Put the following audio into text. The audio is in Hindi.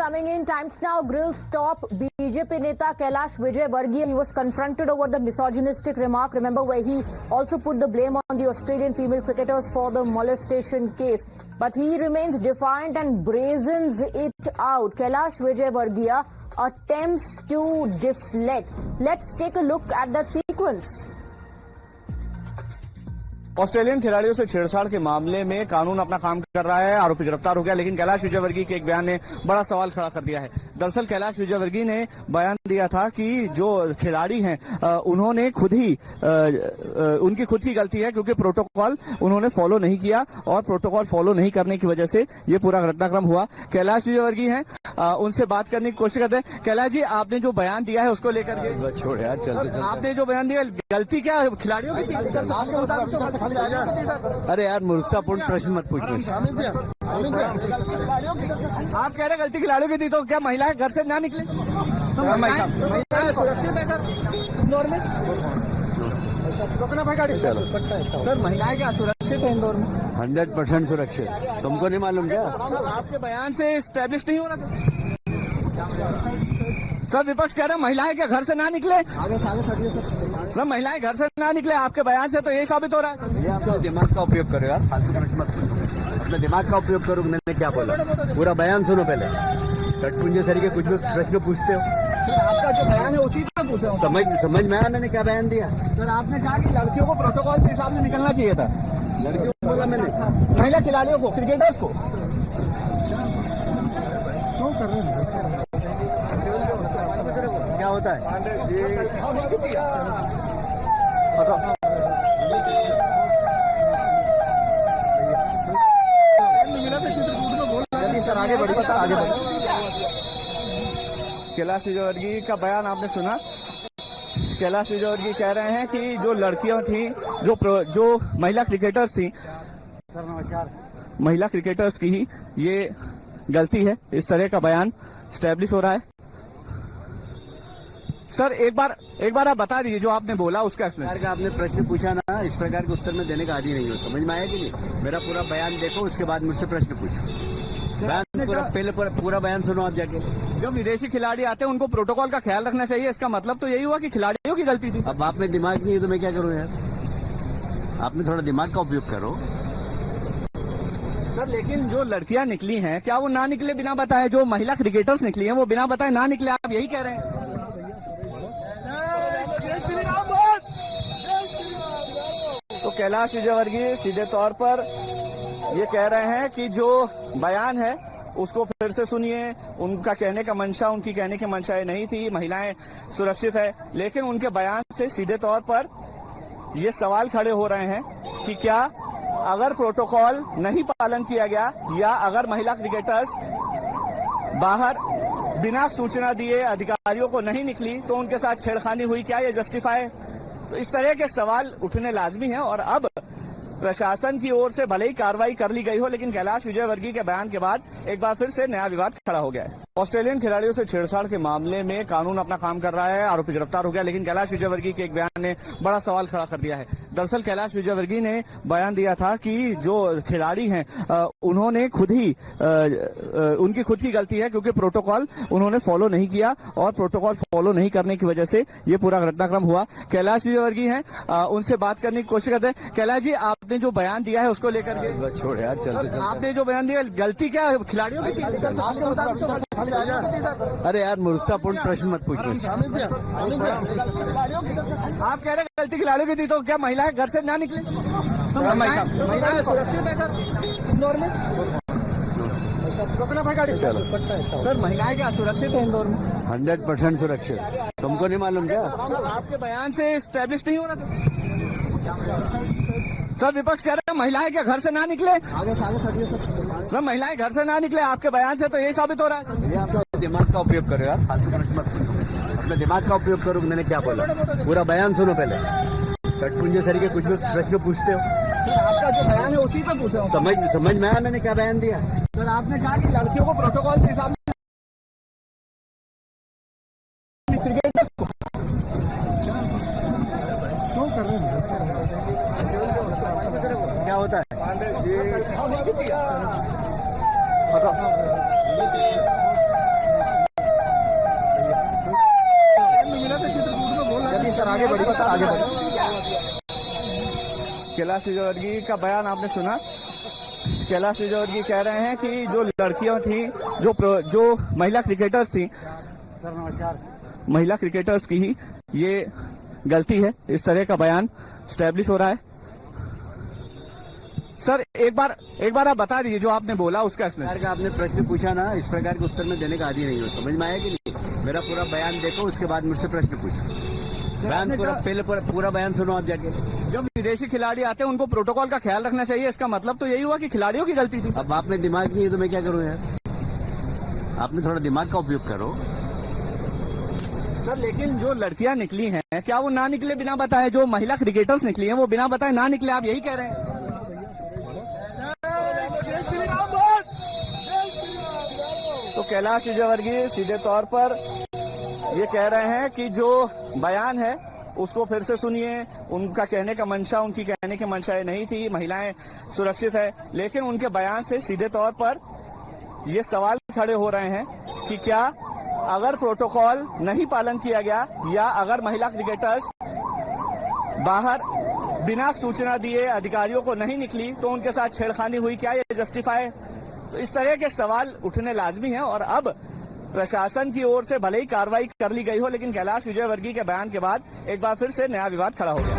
coming in. Times Now Grill Stop. BJP Neta Kailash Vijayvargiya, he was confronted over the misogynistic remark. Remember, where he also put the blame on the Australian female cricketers for the molestation case. But he remains defiant and brazens it out. Kailash Vijayvargiya attempts to deflect. Let's take a look at that sequence. Australian खिलाड़ियों से छेड़छाड़ के मामले में कानून अपना काम कर रहा है। आरोपी गिरफ्तार हो गया, लेकिन कैलाश विजयवर्गीय के एक बयान ने बड़ा सवाल खड़ा कर दिया है। दरअसल कैलाश विजयवर्गीय ने बयान दिया था कि जो खिलाड़ी हैं उन्होंने उनकी खुद की गलती है, क्योंकि प्रोटोकॉल उन्होंने फॉलो नहीं किया और प्रोटोकॉल फॉलो नहीं करने की वजह से ये पूरा घटनाक्रम हुआ। कैलाश विजयवर्गीय हैं, उनसे बात करने की कोशिश करते हैं। कैलाश जी, आपने जो बयान दिया है उसको लेकर के छोड़ यार, चलते आपने जो बयान दिया, गलती क्या है खिलाड़ियों की? अरे यार, मूर्खतापूर्ण प्रश्न मत पूछो। आप कह रहे गलती खिलाड़ियों की थी, तो क्या महिलाएं घर से ना निकले? तो महिलाएं सुरक्षित है सर इंदौर में? रोकना भाई गाड़ी। चलो सर, महिलाएं क्या सुरक्षित है इंदौर में? 100% सुरक्षित। तुमको नहीं मालूम क्या? आपके बयान से एस्टेब्लिश नहीं हो रहा था सर? विपक्ष कह रहे हैं महिलाएं क्या घर से ना निकले? आगे सर, महिलाएं घर से ना निकले, आपके बयान से तो यही साबित हो रहा है। ये अपने दिमाग का उपयोग करो यार, फालतू प्रश्न मत पूछो। अपने दिमाग का उपयोग करो। मैंने क्या बोला, पूरा बयान सुनो पहले। कटपुंजे तरीके कुछ भी प्रश्न पूछते हो। सर, आपका जो बयान है उसी पर पूछा हूं। समझ में आया मैंने क्या बयान दिया? सर, आपने कहा कि लड़कियों को प्रोटोकॉल के हिसाब से निकलना चाहिए था। लड़कियों को बोला मैंने? महिला खिलाड़ियों को, क्रिकेटर्स को। क्यों कर रहे हैं? क्या होता है? सर आगे बढ़िए, आगे बढ़िए। कैलाश विजयवर्गीय का बयान आपने सुना। कैलाश विजयवर्गीय कह रहे हैं कि जो लड़कियां थी, जो महिला क्रिकेटर्स थी, सर नमस्कार, महिला क्रिकेटर्स की ही ये गलती है। इस तरह का बयान स्टैब्लिश हो रहा है। सर एक बार आप बता दीजिए जो आपने बोला उसका एक्सप्लेन। आपने प्रश्न पूछा ना, इस प्रकार के उत्तर में देने का आदी नहीं हो। समझ में आया कि नहीं? मेरा पूरा बयान देखो, उसके बाद मुझसे प्रश्न पूछो। पहले पूरा बयान सुनो आप जाके। जब विदेशी खिलाड़ी आते हैं उनको प्रोटोकॉल का ख्याल रखना चाहिए, इसका मतलब तो यही हुआ कि खिलाड़ियों की गलती थी। अब आप में दिमाग नहीं है तो मैं क्या करूं यार? आपने थोड़ा दिमाग का उपयोग करो सर। लेकिन जो लड़कियां निकली हैं, क्या वो ना निकले बिना बताए? जो महिला क्रिकेटर्स निकली हैं वो बिना बताए ना निकले, आप यही कह रहे हैं? तो कैलाश विजयवर्गीय सीधे तौर पर ये कह रहे हैं कि जो बयान है उसको फिर से सुनिए। उनका कहने का मंशा, उनकी कहने की मंशा ये नहीं थी महिलाएं सुरक्षित है, लेकिन उनके बयान से सीधे तौर पर ये सवाल खड़े हो रहे हैं कि क्या अगर प्रोटोकॉल नहीं पालन किया गया या अगर महिला क्रिकेटर्स बाहर बिना सूचना दिए अधिकारियों को नहीं निकली तो उनके साथ छेड़खानी हुई, क्या ये जस्टिफाई? तो इस तरह के सवाल उठने लाजमी हैं। और अब प्रशासन की ओर से भले ही कार्रवाई कर ली गई हो, लेकिन कैलाश विजयवर्गीय के बयान के बाद एक बार फिर से नया विवाद खड़ा हो गया है। ऑस्ट्रेलियन खिलाड़ियों से छेड़छाड़ के मामले में कानून अपना काम कर रहा है। आरोपी गिरफ्तार हो गया, लेकिन कैलाश विजयवर्गीय के एक बयान ने बड़ा सवाल खड़ा कर दिया है। दरअसल कैलाश विजयवर्गीय ने बयान दिया था कि जो खिलाड़ी हैं उन्होंने उनकी खुद की गलती है, क्योंकि प्रोटोकॉल उन्होंने फॉलो नहीं किया और प्रोटोकॉल फॉलो नहीं करने की वजह से ये पूरा घटनाक्रम हुआ। कैलाश विजयवर्गीय हैं, उनसे बात करने की कोशिश करते हैं। कैलाश जी, आपने जो बयान दिया है उसको लेकर के छोड़ यार, चलते। आपने जो बयान दिया, गलती क्या है खिलाड़ियों की थी? अरे यार, मूर्खतापूर्ण प्रश्न मत पूछो। आप कह रहे गलती खिलाड़ियों की थी, तो क्या महिलाएं घर से ना निकले? तो महिलाएं सुरक्षित है सर इंदौर में? रोकना भाई गाड़ी। चलो सर, महिलाएं क्या सुरक्षित है इंदौर में? 100% सुरक्षित। तुमको नहीं मालूम क्या? आपके बयान से एस्टेब्लिश नहीं हो रहा था सर? विपक्ष कह रहे हैं महिलाएं क्या घर से ना निकले? आगे सर, महिलाएं घर से ना निकले, आपके बयान से तो यही साबित हो रहा है। ये अपने दिमाग का उपयोग करो यार, फालतू प्रश्न मत पूछो। अपने दिमाग का उपयोग करो। मैंने क्या बोला, पूरा बयान सुनो पहले। कटपुंजे तरीके कुछ भी प्रश्न पूछते हो। सर, आपका जो बयान है उसी पर पूछा हूं। समझ में आया मैंने क्या बयान दिया? सर, आपने कहा कि लड़कियों को प्रोटोकॉल के हिसाब से क्रिकेटर्स को। क्यों कर रहे हैं? क्या होता है? आगे बढ़िए सर, आगे बढ़िए। कैलाश विजयवर्गीय का बयान आपने सुना। कैलाश विजयवर्गीय कह रहे हैं कि जो लड़कियां थी, जो महिला क्रिकेटर्स थी, सर नमस्कार, महिला क्रिकेटर्स की ही ये गलती है। इस तरह का बयान स्टैब्लिश हो रहा है। सर एक बार आप बता दीजिए जो आपने बोला उसका प्रकार का आपने प्रश्न पूछा ना, इस प्रकार के उत्तर में देने का आदी नहीं हो। समझ में आया कि नहीं? मेरा पूरा बयान देखो, उसके बाद मुझसे प्रश्न पूछो। बयान पूरा बयान सुनो आप जाके। जब विदेशी खिलाड़ी आते हैं उनको प्रोटोकॉल का ख्याल रखना चाहिए, इसका मतलब तो यही हुआ कि खिलाड़ियों की गलती थी। अब आप में दिमाग नहीं है तो मैं क्या करूं यार? आपने थोड़ा दिमाग का उपयोग करो सर। लेकिन जो लड़कियां निकली हैं, क्या वो ना निकले बिना बताए? जो महिला क्रिकेटर्स निकली हैं वो बिना बताए ना निकले, आप यही कह रहे हैं? तो कैलाश विजयवर्गीय सीधे तौर पर ये कह रहे हैं कि जो बयान है उसको फिर से सुनिए। उनका कहने का मंशा, उनकी कहने की मंशा ये नहीं थी महिलाएं सुरक्षित है, लेकिन उनके बयान से सीधे तौर पर ये सवाल खड़े हो रहे हैं कि क्या अगर प्रोटोकॉल नहीं पालन किया गया या अगर महिला क्रिकेटर्स बाहर बिना सूचना दिए अधिकारियों को नहीं निकली तो उनके साथ छेड़खानी हुई, क्या ये जस्टिफाई? तो इस तरह के सवाल उठने लाजमी हैं। और अब प्रशासन की ओर से भले ही कार्रवाई कर ली गई हो, लेकिन कैलाश विजयवर्गीय के बयान के बाद एक बार फिर से नया विवाद खड़ा हो गया।